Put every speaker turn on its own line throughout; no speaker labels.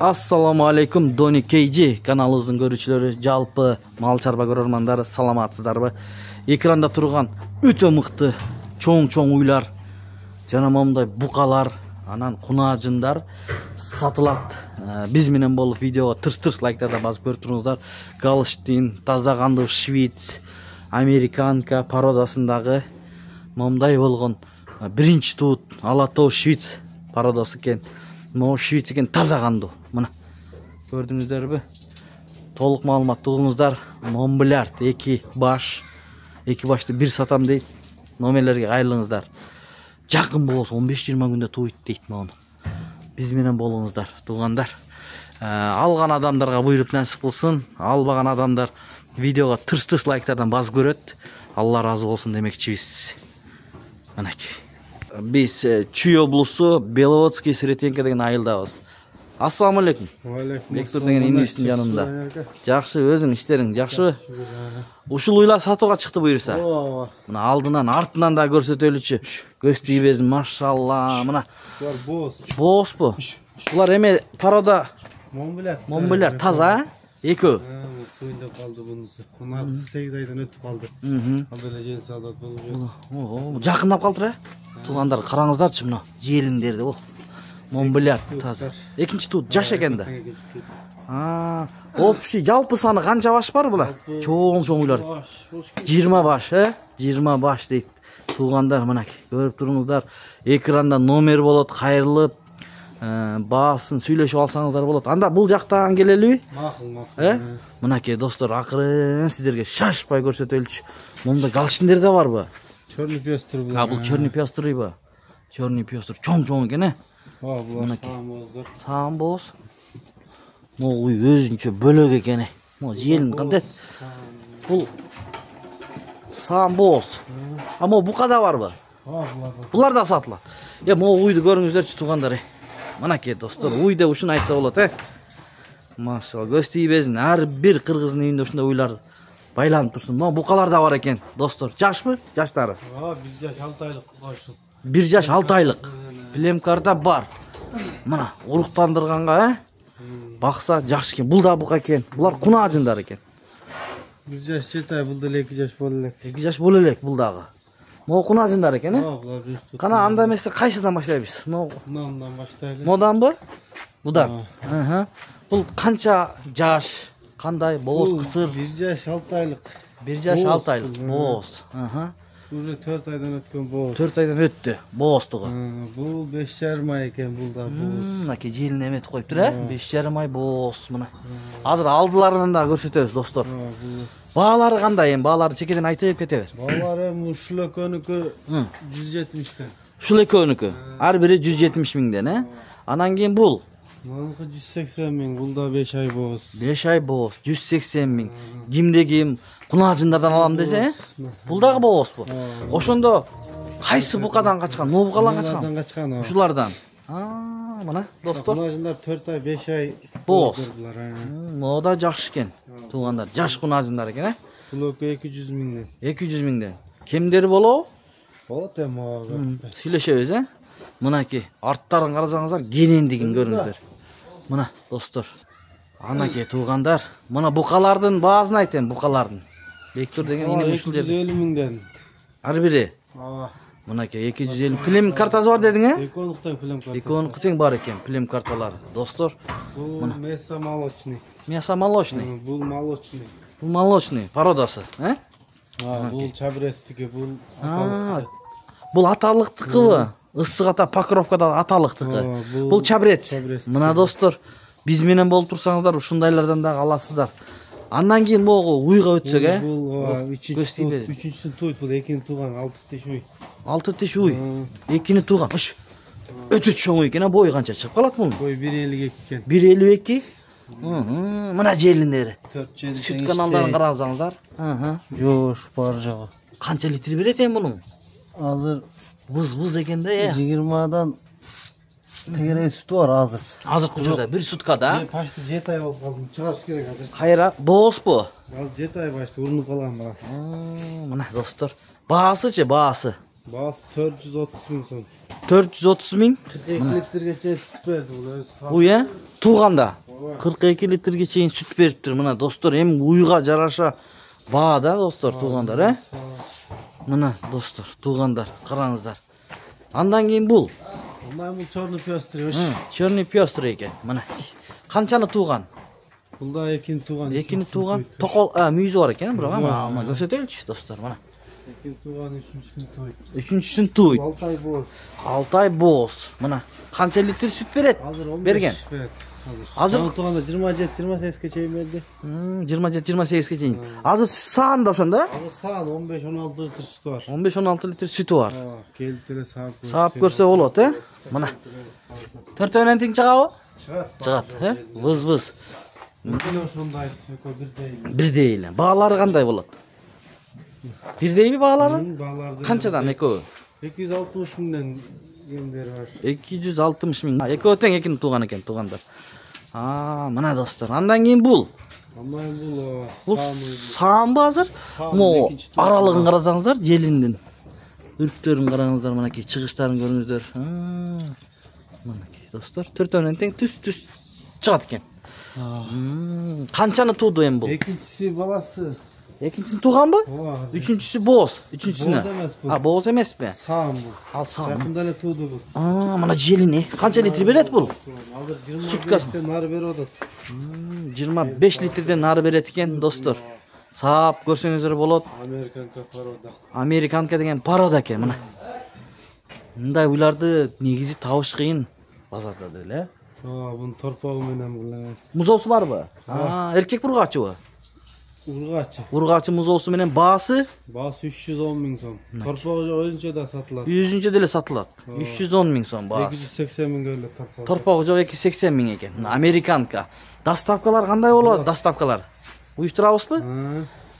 Assalamu alaikum Doni KG каналыбыздын көрүүчүлөрү, жалпы мал чарба көрөрмандары, саламатсыздарбы? Экранда турган өтө мыкты чоң уйлар жана момундай букалар, анан кунаажындар сатылат. Биз менен болуп видеого тырс лайктарда басып көрүп туруңуздар. Галштин, таза кандуу швиц, американка породасындагы момундай болгон биринчи тут ала тоо швиц породасы экен. Могу швиц экен, таза кандуу. Мына көрдүңүздөрбү? Толук маалымат угуңуздар. Монбилярд 2 башты бир сатам дейт. Номерлерге кайрылыңыздар. Жакын болсо 15-20 күндө туйт дейт мону. Биз менен болуңуздар, туугандар. Алган адамдарга буйруп насип кылсын. Албаган адамдар видеого тырс лайктардан басып көрөт. Алла разы болсун демекчибиз. Манакей. Биз Чүй облусу Беловодский Сретенка деген айылдабыз. Ассаламу алейкум. Бектур деген индибиздин жанында. Жакшы, өзүң иштериң жакшыбы? Ушул уйлар сатууга чыкты буюрса.
Ооба.
Мына алдынан, артынан да көрсөтөлүчү. Көз тийбезин, машалла. Мына
Булар боз.
Бозбу? Булар эме порода
Монбилярд
таза, экөө.
Туйда калды бунусу. Мына 8 айдан өтүп калды. Ал деле жен саадат болуп жүрөт.
Жакындап калдыр, туугандар, караңыздарчы мына желиндерди бул. Монбилярд таза. Экинчи тут жаш экен да. Общий жалпы саны канча баш бар була? Чоң уйлар. 20 баш, 20 баш дейт. Туугандар, мына көрүп туруңуздар. Экранда номер болот, кайрылып, баасын сүйлөшүп алсаңыздар болот. Анда бул жактан келелиби?
Макул.
Мынакей достор, акырын сиздерге шашпай көрсөтөлүчү. Мында галштиндер да барбы?
Чорный пёстр бул.
Бул чорный пёстрыйбы? Чорный пёстр чоң экен,
Булар саамбоздор.
Саамбоз. Могу өзүнчө бөлөк экен. Могу желин кандай? Бул саамбоз. Могу букада барбы? Булар да сатылат. Могу уйду көрүңүздөрчү туугандар. Мынакей достор, уйда ушун айтса болот, Машалла, көз тийбезин. Ар бир кыргыздын үйүндө ушундай уйлар байланып турсун. Могу букалар да бар экен, достор. Жашпы? Жаштары?
1 жаш 6 айлык кошун.
1 жаш 6 айлык. Племкарта бар. Мына уруктандырганга, бакса жакшы экен. Бул да бука экен. Булар кунаажындар экен.
1 жаш 7 ай, бул деле 2 жаш боло элек.
2 жаш боло элек бул дагы. Могу кунаажындар экен,
Булар бир.
Кана анда эмесе кайсыдан баштайбыз?
Мындан баштайлы.
Моданбы? Будан. Бул канча жаш? Кандай боз кысыр?
1 жаш 6 айлык.
1 жаш 6 айлык боз.
Уже 4 айдан өткөн боз.
4 айдан өттү боздугу.
Бул 5,5 ай экен, бул да боз.
Мынакей желин эметип коюптур, 5,5 ай боз. Мына азыр алдыларынан да көрсөтөбүз, достор. Баалары кандай? Бааларын чекеден айтып кете бер.
Баалары ушул экөөнүкү 170 миң.
Ушул экөөнүкү ар бири 170 миңден, Анан кийин бул
Маныкы 180 миң, бул да 5 ай боз.
5 ай боз, 180 миң. Кимде ким кунаажындардан алам десе, бул дагы бозбу? Ошондо кайсы букадан качкан? Могу букалардан качкан?
Качкан.
Ушулардан. Мына достор.
Кунаажындар 4 ай, 5 ай
боз.
булар.
Могу да жакшы экен. Туугандар, жаш кунаажындар экен,
Бул 200 миңден.
200 миңден. Кемдери болобу?
Болот эми.
Сүйлөшөбүз, Мынакей, арттарын карасаңыздар, кенендигин көрүңүздөр. Мына достор. Анакей туугандар, мына букалардын баасын айтем, букалардын. Бектур деген ине ушул жерде.
250 миңден.
Ар бири. Мынакей 250. Плем картасы бар дедиң,
Экоонуктан плем карта.
Экоонук тең бар экен, плем карталары. Достор,
Бул мясо молочный.
мясо молочный.
Бул молочный.
Бул молочный породасы,
Бул чабрестики, бул
Бул аталыктыкыбы? Ысык ата покровкада аталыктыкы. Бул чабрец. Мына достор, биз менен болуп турсаңыздар, ушундайлардан да аласыздар. Андан кийин могу уйга өтсөк,
Бул 3-чү туйт, бул экини тууган 6 тиш уй.
6 тиш уй. Экини тууган. Өтө чоң экен, бою канча чыгып калат бунун?
Бой 1,52 экен.
1,52. Мына желиндери.
4-7
Сүт каналдарын карасаңыздар.
Жош бар жагы.
Канча литр берет мунун?
Азыр
Выз экен да,
20дан тегерей сүтү бар азыр.
Азыркы учурда 1 суткада.
Почти 7 ай болуп калды. Чыгарыш керек азыр.
Кайра бозбу?
Азыр 7 ай башты урунуп калган барас.
Мына достор. Баасычы, баасы.
Баасы 430 миң сом.
430 ming.
42 litrga чейин süt berdi bu.
Bu ya tuğanda 42 litrге чейин süt beriptir. Mına dostlar hem uyga жараша baada dostlar tuğandar he. Mına dostlar tuğandar qarаңыздар. Andan keyin bul.
Ondan bu черный пёстрый.
Черный пёстрый eкен. Mına. Qanchani tuğan?
Бұл да екini туған.
Екini tuğan. Toqol, mүйізі var eкен, бірақ ama göstereylik dostlar, mana.
Екini туған, üçüncüsünü toy.
Üçüncüsünü toy.
6 ay boz.
6 ay boz. Mana. Qancha litr süt beredi?
Hazır 15
bergen.
beredi.
Hazır.
Hazır tuğanda 27-28'e çeyim berdi.
27-28'e çeyim. Hazır sağında oşanda?
Hazır sağın 15-16 litr sütü var.
15-16 litr sütü var.
Gelip dele sağıp görse.
Sağıp görse oladı, he? Mana. 4 önen teң çığa o?
Çıgat.
he? Vız.
Böyle şunday, bir değil.
Bir değil. Bağları qanday болады? Bir değil mi bağları?
Bağlarda.
Qanchadan ekovi?
260 mindən yemleri var.
260 ming. Ekovi teң ekini tuğan eken tuğandar. Mana dostlar. Andan keyin bul.
Amma bu
Bu sağın bazır. Mo aralığın qarasаңыздар желиндин. Үрктөрүн қараңыздар, манакей чыгыштарын көрүңүздөр. Манакей достор, 4 өнен тең түс чыгат экен. Канчаны тууду эми бул?
Экинчиси баласы.
Экинчисин тууганбы? Үчүнчүсү боз. Үчүнчүсүнө. Боз эмеспи?
Саам бул.
Ал саам.
Жакында эле тууду бул.
Мына желини. Канча литр берет бул?
Азыр 25ден нары берип атат.
25 литрден нары берет экен, достор. Саап көрсөңүздөр болот.
Американка парода.
Американка деген парода экен, мына. Мындай уйларды негизи табыш кыйын базарда деле.
Bunun torpağı менен булам.
Музоосу барбы? Эркек бургачыбы?
Ургачы.
Ургачы музоосу менен баасы?
Баасы 310 миң сом. Торпагы жок өзүнчө да сатылат.
Өзүнчө деле сатылат. 310 миң сом баасы.
280 миңге эле торпагы.
Торпагы жок 280 миң экен. Мына американка. Доставкалар кандай болот? Доставкалар. Уюштурабызбы?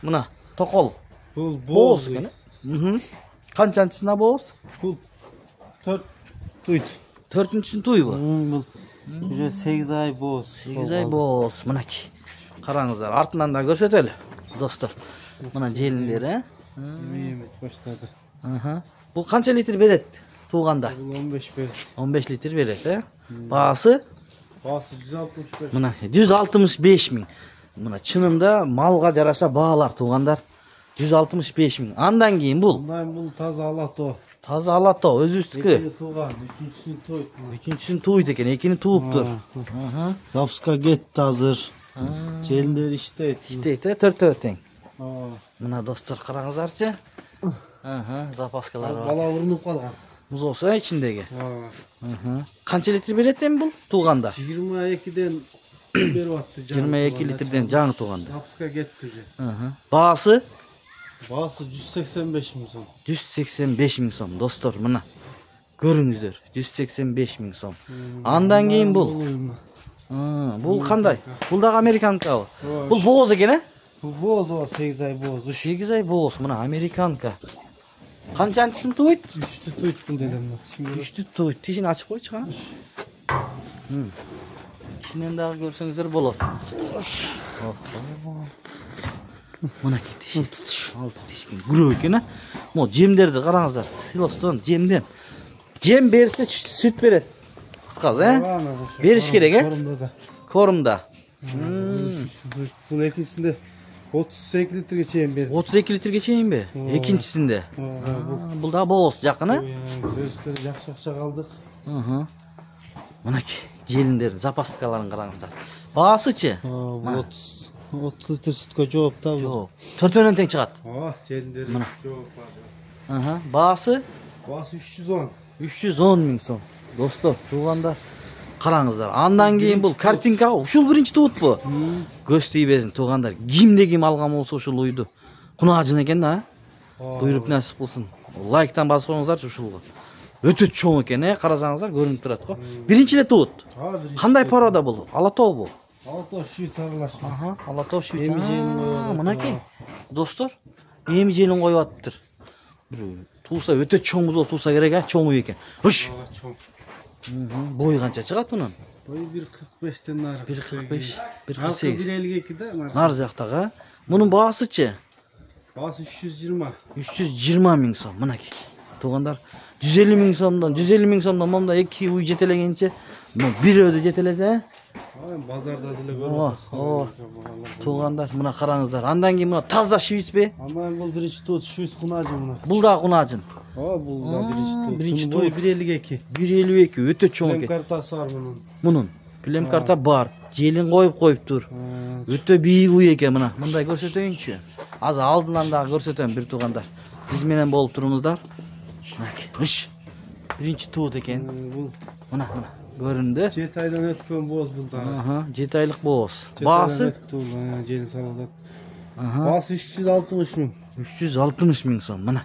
Мына токол.
Бул
боз экен. Канчанчысына боз?
Бул 4 туйт.
4-чүсүн туйбу?
Бул уже 8 ай боз.
8 ай боз. Мынакей. Караңыздар, артынан да көрсөтөлү, достор. Мына желиндери,
Емет баштады.
Бул канча литр берет тууганда?
Бул 15 берет.
15 литр берет, Баасы?
Баасы 165.
Мына 165 миң. Мына чынында малга жараша баалар туугандар. 165 миң. Андан кийин бул?
Андан бул таза алато.
Таза алато, өзүбүздүкү.
Экини тууган, үчүнчүсүн тойт.
Үчүнчүсүн туйт экен, экини тууптур.
Запуска кетти азыр. Желиндер иштейт.
Иштейт, 4 тең. Мына достор караңыздарчы. Запаскалар бар.
Бала урунуп калган.
Музоосу ичиндеги. Канча литр берет эми бул тууганда?
22ден берип атты.
22 литрден жаңы тууганда.
Запуска кетти уже.
Баасы?
Баасы 185 миң сом.
185 миң сом, достор, мына. Көрүңүздөр, 185 миң сом. Андан кийин бул? Бул кандай? Бул дагы американка. Бул боз экен,
Бул боз, 8 ай боз.
8 ай боз, мына американка. Канчанчысын туйт?
3'tü туйт бул делем.
3'tü туйт. Тишин ачып койчу кана. Тишинен дагы көрсөңүздөр болот. Мынакей тишин. 6 тишин. Күрөө экен, Мо жемдерди караңыздар. Силостон жемден. Жем берсе сүт берет. Кыскасы, Бериш керек, Корумда.
Бул экинчисинде 32 литрге чейин берди.
32 литрге чейинби? Экинчисинде. Бул да боз жакын,
Өзүлөр жакшы калдык.
Мынакей желиндер, запаскаларын караңыздар. Баасычы?
30 литр сүткө жооп да.
Жок. 4 өнөн тең чыгат.
Желиндер жооп бар.
Баасы?
Баасы 310.
310 миң сом. Достор, туугандар, караңыздар. Андан кийин бул картинка ушул биринчи туутпу? Көз тийбесин туугандар. Кимде ким алган болсо ушул уйду. Кунаажын экен да. Буйруп насип кылсын. Лайктан басып коюңуздарчы ушулга. Өтө чоң экен, карасаңыздар көрүнүп турат го. Биринчи эле туут. Кандай порода бул? Алатообу?
Алато швейцарлашма.
Алато швейцарлашма. Мынакей. Достор, эми желин коюп атыптыр. Туса өтө чоң музоо туса керек, чоң үй экен. Уш. Бою канча чыгат мунун?
Бою 1.45ден нары.
1.45, 1.48.
1.52 да.
Нар жактагы. Мунун баасычы?
Баасы 320.
320 миң сом, мынакей. туугандар 150 миң сомдон 150 миң момда 2 уй жетелегенче бирөөдү жетелесе
базарда деле көрөт.
туугандар мына караңыздар. Андан кийин мына таза швейцпи?
Андан бул биринчи туут швейц кунажы мына.
Бул да кунажын.
Бул да
биринчи
туут.
туут
152.
152 өтө чоң
Плем
экен.
картасы бар
Мунун плем карта бар. Желин коюптур. Өтө бийик уй экен мына. Мындай көрсөтөйүнчү. Азыр алдынан да көрсөтөм бир туугандар. Биз менен болуп туруңуздар. Ыш. Биринчи туут экен.
Бул
Мына көрүндү.
7 айдан өткөн боз бул да.
7 айлык боз. Баасы
жени салат. Баасы 360 миң.
360 миң сом. Мына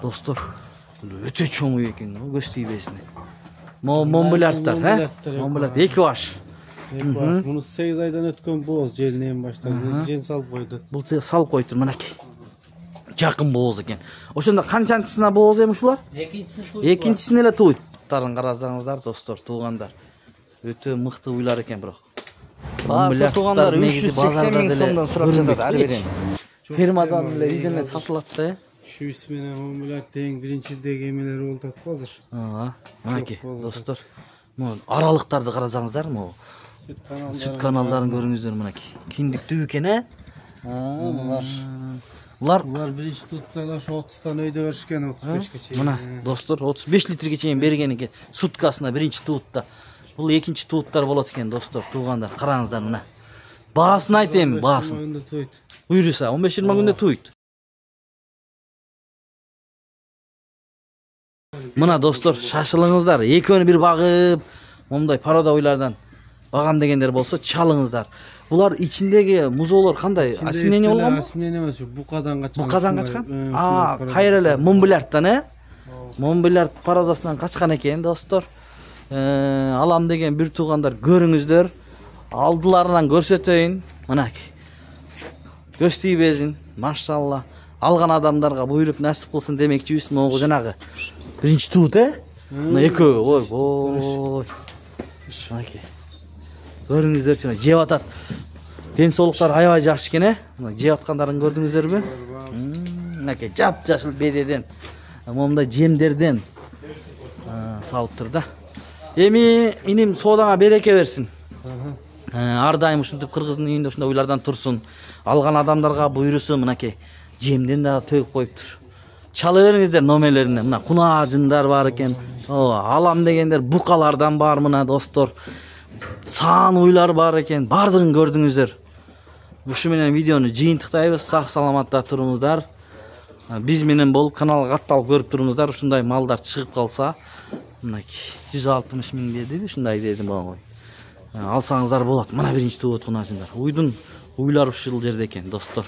достор. Өтө чоң уй экен, көз тийбесин. Монбулярттар, Монбулярд 2 баш.
Муну 8 айдан өткөн боз желинен баштап. Жен салып койду.
Бул салып коюптур мынакей. Жакын боз экен. Ошондо канчанчысына боз эми ушулар? Экинчисине эле туйттарын карасаңыздар достор, туугандар. Өтө мыкты уйлар экен бирок.
Баасы туугандар 380 миң сомдон сурап жатат ар бирин.
Фермадан эле үйдөн сатылат да.
Швейц менен Монбулярд тең биринчидеги эмелер болуп атат го азыр.
Мынакей достор. Могу аралыктарды карасаңыздар, могу сүт каналдарын көрүңүздөр мынакей. Киндиктүү экен, Булар
биринчи туттан ошо 30тан өйдө беришкен 35ке чейин.
Мына достор 35 литрге чейин берген экен суткасына биринчи туутта. Бул экинчи тууттар болот экен достор, туугандар. Караңыздар мына. Баасын айтайын, баасын. Буйруса 15-20 күндө туйт. Мына достор, шашылыңыздар. Экөөнү бир багып, момундай порода уйлардан багам дегендер болсо чалыңыздар. Булар ичиндеги музоолор кандай? Асимнение болгон?
Асимнение эмес, букадан качкан.
Букадан качкан? Кайра эле Монбулярдтан, Монбулярд породасынан качкан экен достор. Алам деген бир туугандар көрүңүздөр. Алдыларынан көрсөтөйүн. Мынакей. Көз тийбесин, машалла. Алган адамдарга буйруп насип кылсын демекчибиз. Могу жанагы биринчи туут, Мына экөө, ой. Мынакей. Көрүңүздөрчү, жеп атат. Ден соолуктар аябай жакшы экен, Мына жеп аткандарын көрдүңүздөрбү? Мынакей жап-жашыл бедеден, момундай жемдерден салыптыр да. Эми иним соодаңа береке берсин. Ар дайым ушинтип кыргыздын үйүндө ушундай уйлардан турсун. Алган адамдарга буйрусун мынакей жемден да төгүп коюптур. Чала бериңиздер номерлерине. Мына кунажындар бар экен. Алам дегендер букалардан бар мына достор. Сан уйлар бар экен. Бардыгын көрдүңүздөр. Ушу менен видеону жыйынтыктайбыз. Сак саламатта туруңуздар. Биз менен болуп каналга катталып көрүп туруңуздар. Ушундай малдар чыгып калса, мынакей 160 миң деди, ушундай деди могу. Алсаңыздар болот. Мына биринчи туут кунажындар. Уйдун уйлар ушул жерде экен достор.